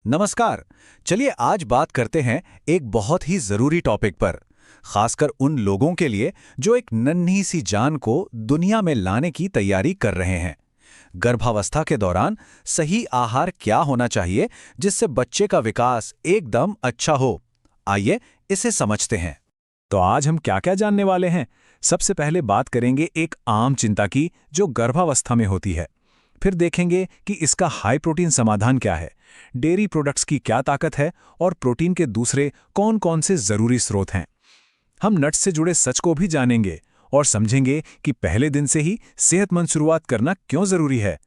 नमस्कार। चलिए आज बात करते हैं एक बहुत ही जरूरी टॉपिक पर, खासकर उन लोगों के लिए जो एक नन्ही सी जान को दुनिया में लाने की तैयारी कर रहे हैं। गर्भावस्था के दौरान सही आहार क्या होना चाहिए जिससे बच्चे का विकास एकदम अच्छा हो। आइए इसे समझते हैं। तो आज हम क्या क्या जानने वाले हैं। सबसे पहले बात करेंगे एक आम चिंता की जो गर्भावस्था में होती है। फिर देखेंगे कि इसका हाई प्रोटीन समाधान क्या है, डेयरी प्रोडक्ट्स की क्या ताकत है और प्रोटीन के दूसरे कौन कौन से जरूरी स्रोत हैं। हम नट्स से जुड़े सच को भी जानेंगे और समझेंगे कि पहले दिन से ही सेहतमंद शुरुआत करना क्यों जरूरी है।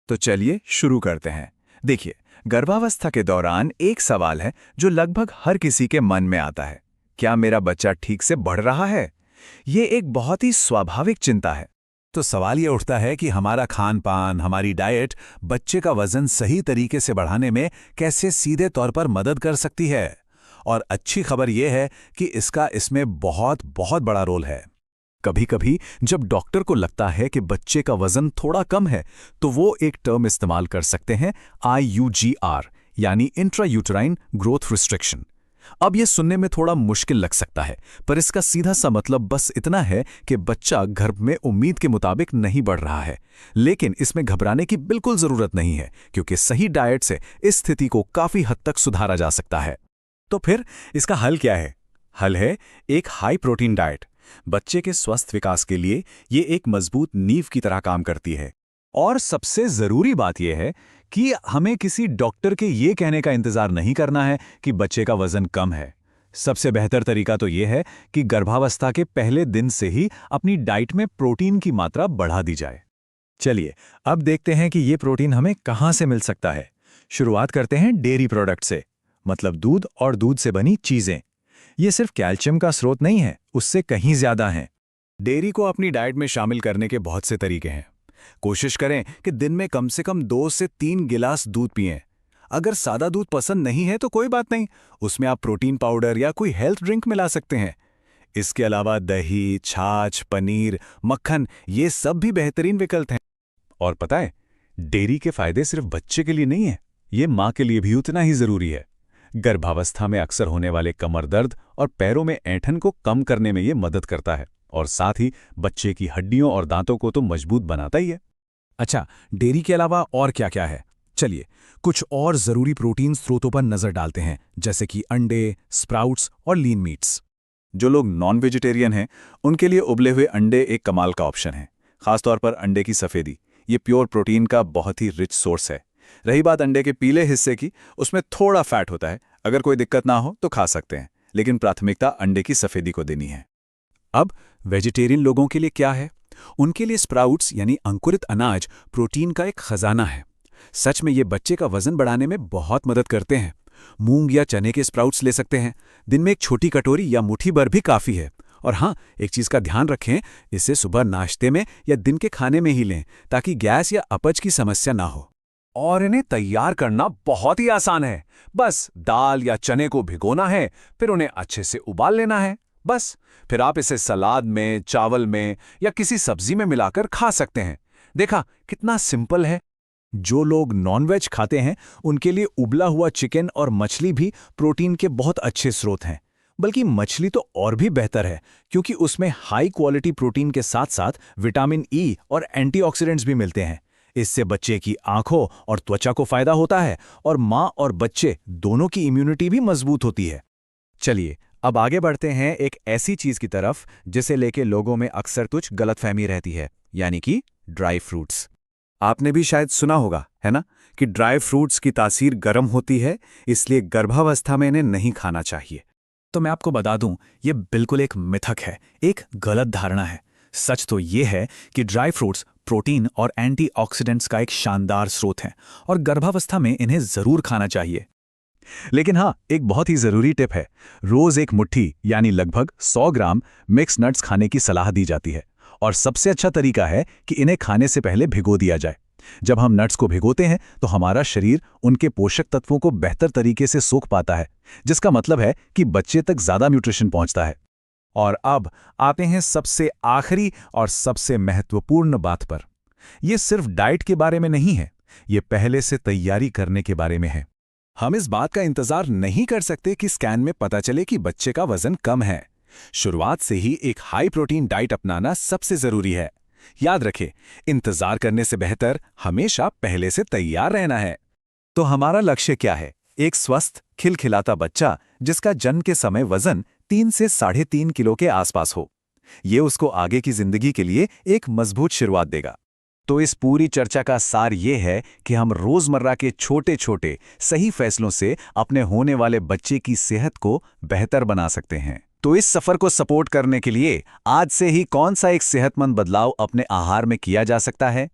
तो चलिए शुरू करते हैं। देखिए, गर्भावस्था के दौरान एक सवाल है जो लगभग हर किसी के मन में आता है। क्या मेरा बच्चा ठीक से बढ़ रहा है? ये एक बहुत ही स्वाभाविक चिंता है। तो सवाल ये उठता है कि हमारा खान पान, हमारी डाइट बच्चे का वजन सही तरीके से बढ़ाने में कैसे सीधे तौर पर मदद कर सकती है। और अच्छी खबर यह है कि इसका इसमें बहुत बहुत बड़ा रोल है। कभी कभी जब डॉक्टर को लगता है कि बच्चे का वजन थोड़ा कम है तो वो एक टर्म इस्तेमाल कर सकते हैं, IUGR, यानी इंट्रायूटेराइन ग्रोथ रिस्ट्रिक्शन। अब यह सुनने में थोड़ा मुश्किल लग सकता है, पर इसका सीधा सा मतलब बस इतना है कि बच्चा गर्भ में उम्मीद के मुताबिक नहीं बढ़ रहा है। लेकिन इसमें घबराने की बिल्कुल जरूरत नहीं है, क्योंकि सही डाइट से इस स्थिति को काफी हद तक सुधारा जा सकता है। तो फिर इसका हल क्या है? हल है एक हाई प्रोटीन डाइट। बच्चे के स्वस्थ विकास के लिए ये एक मजबूत नींव की तरह काम करती है। और सबसे जरूरी बात यह है कि हमें किसी डॉक्टर के ये कहने का इंतजार नहीं करना है कि बच्चे का वजन कम है। सबसे बेहतर तरीका तो यह है कि गर्भावस्था के पहले दिन से ही अपनी डाइट में प्रोटीन की मात्रा बढ़ा दी जाए। चलिए अब देखते हैं कि ये प्रोटीन हमें कहाँ से मिल सकता है। शुरुआत करते हैं डेयरी प्रोडक्ट से, मतलब दूध और दूध से बनी चीजें। ये सिर्फ कैल्शियम का स्रोत नहीं है, उससे कहीं ज्यादा है। डेयरी को अपनी डाइट में शामिल करने के बहुत से तरीके हैं। कोशिश करें कि दिन में कम से कम 2 से 3 गिलास दूध पिएं। अगर सादा दूध पसंद नहीं है तो कोई बात नहीं, उसमें आप प्रोटीन पाउडर या कोई हेल्थ ड्रिंक मिला सकते हैं। इसके अलावा दही, छाछ, पनीर, मक्खन, ये सब भी बेहतरीन विकल्प हैं। और पता है, डेयरी के फायदे सिर्फ बच्चे के लिए नहीं है, ये माँ के लिए भी उतना ही जरूरी है। गर्भावस्था में अक्सर होने वाले कमर दर्द और पैरों में ऐंठन को कम करने में ये मदद करता है, और साथ ही बच्चे की हड्डियों और दांतों को तो मजबूत बनाता ही है। अच्छा, डेयरी के अलावा और क्या क्या है? चलिए कुछ और जरूरी प्रोटीन स्रोतों पर नजर डालते हैं, जैसे कि अंडे, स्प्राउट्स और लीन मीट्स। जो लोग नॉन वेजिटेरियन हैं, उनके लिए उबले हुए अंडे एक कमाल का ऑप्शन है। खासतौर पर अंडे की सफ़ेदी, ये प्योर प्रोटीन का बहुत ही रिच सोर्स है। रही बात अंडे के पीले हिस्से की, उसमें थोड़ा फैट होता है। अगर कोई दिक्कत ना हो तो खा सकते हैं, लेकिन प्राथमिकता अंडे की सफ़ेदी को देनी है। अब वेजिटेरियन लोगों के लिए क्या है? उनके लिए स्प्राउट्स यानी अंकुरित अनाज प्रोटीन का एक खजाना है। सच में ये बच्चे का वजन बढ़ाने में बहुत मदद करते हैं। मूंग या चने के स्प्राउट्स ले सकते हैं। दिन में एक छोटी कटोरी या मुट्ठी भर भी काफ़ी है। और हाँ, एक चीज़ का ध्यान रखें, इसे सुबह नाश्ते में या दिन के खाने में ही लें, ताकि गैस या अपच की समस्या ना हो। और इन्हें तैयार करना बहुत ही आसान है। बस दाल या चने को भिगोना है, फिर उन्हें अच्छे से उबाल लेना है। बस फिर आप इसे सलाद में, चावल में या किसी सब्जी में मिलाकर खा सकते हैं। देखा कितना सिंपल है। जो लोग नॉनवेज खाते हैं उनके लिए उबला हुआ चिकन और मछली भी प्रोटीन के बहुत अच्छे स्रोत हैं। बल्कि मछली तो और भी बेहतर है, क्योंकि उसमें हाई क्वालिटी प्रोटीन के साथ साथ विटामिन ई और एंटीऑक्सीडेंट्स भी मिलते हैं। इससे बच्चे की आंखों और त्वचा को फायदा होता है और माँ और बच्चे दोनों की इम्यूनिटी भी मजबूत होती है। चलिए अब आगे बढ़ते हैं एक ऐसी चीज की तरफ जिसे लेके लोगों में अक्सर कुछ गलतफहमी रहती है, यानी कि ड्राई फ्रूट्स। आपने भी शायद सुना होगा, है ना, कि ड्राई फ्रूट्स की तासीर गर्म होती है, इसलिए गर्भावस्था में इन्हें नहीं खाना चाहिए। तो मैं आपको बता दूं, ये बिल्कुल एक मिथक है, एक गलत धारणा है। सच तो ये है कि ड्राई फ्रूट्स प्रोटीन और एंटीऑक्सीडेंट्स का एक शानदार स्रोत हैं और गर्भावस्था में इन्हें जरूर खाना चाहिए। लेकिन हाँ, एक बहुत ही जरूरी टिप है। रोज एक मुट्ठी यानी लगभग 100 ग्राम मिक्स नट्स खाने की सलाह दी जाती है। और सबसे अच्छा तरीका है कि इन्हें खाने से पहले भिगो दिया जाए। जब हम नट्स को भिगोते हैं तो हमारा शरीर उनके पोषक तत्वों को बेहतर तरीके से सोख पाता है, जिसका मतलब है कि बच्चे तक ज्यादा न्यूट्रिशन पहुंचता है। और अब आते हैं सबसे आखिरी और सबसे महत्वपूर्ण बात पर। यह सिर्फ डाइट के बारे में नहीं है, ये पहले से तैयारी करने के बारे में है। हम इस बात का इंतजार नहीं कर सकते कि स्कैन में पता चले कि बच्चे का वजन कम है। शुरुआत से ही एक हाई प्रोटीन डाइट अपनाना सबसे जरूरी है। याद रखें, इंतजार करने से बेहतर हमेशा पहले से तैयार रहना है। तो हमारा लक्ष्य क्या है? एक स्वस्थ, खिलखिलाता बच्चा जिसका जन्म के समय वजन 3 से 3.5 किलो के आसपास हो। ये उसको आगे की जिंदगी के लिए एक मजबूत शुरुआत देगा। तो इस पूरी चर्चा का सार ये है कि हम रोजमर्रा के छोटे छोटे सही फैसलों से अपने होने वाले बच्चे की सेहत को बेहतर बना सकते हैं। तो इस सफर को सपोर्ट करने के लिए आज से ही कौन सा एक सेहतमंद बदलाव अपने आहार में किया जा सकता है?